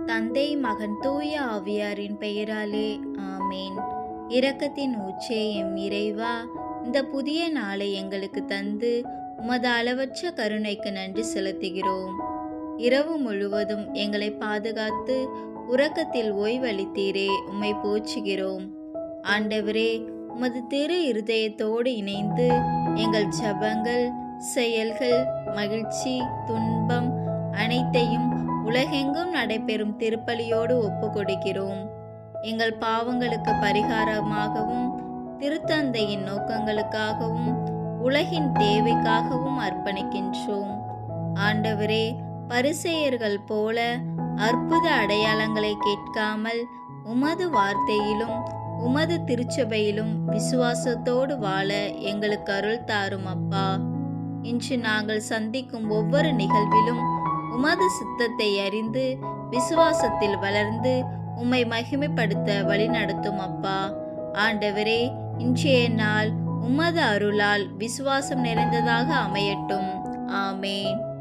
தந்தை மகன் தூய ஆவியாரின் பெயராலே ஆமேன். இரக்கத்தின் ஊற்றே எம் இறைவா, இந்த புதிய நாளை எங்களுக்கு தந்து உமது அளவற்ற கருணைக்கு நன்றி செலுத்துகிறோம். இரவு முழுவதும் எங்களை பாதுகாத்து உறக்கத்தில் ஓய்வளித்தீரே, உம்மை போற்றுகிறோம். ஆண்டவரே, உமது திரு இருதயத்தோடு இணைந்து எங்கள் ஜெபங்கள், செயல்கள், மகிழ்ச்சி, துன்பம் அனைத்தையும் உலகெங்கும் நடைபெறும் திருப்பலியோடு ஒப்பு கொடுக்கிறோம். எங்கள் பாவங்களுக்கு பரிகாரமாகவும் திருத்தந்தையின் நோக்கங்களுக்காகவும் உலகின் தேவைக்காகவும் அர்ப்பணிக்கின்றோம். ஆண்டவரே, பரிசேயர்கள் போல அற்புத அடையாளங்களை கேட்காமல் உமது வார்த்தையிலும் உமது திருச்சபையிலும் விசுவாசத்தோடு வாழ எங்களுக்கு அருள் தாரும் அப்பா. இன்று நாங்கள் சந்திக்கும் ஒவ்வொரு நிகழ்விலும் உமது சித்தத்தை அறிந்து விசுவாசத்தில் வளர்ந்து உம்மை மகிமைப்படுத்த வழிநடத்தும் அப்பா. ஆண்டவரே, இன்றைய நாள் உமது அருளால் விசுவாசம் நிறைந்ததாக அமையட்டும். ஆமேன்.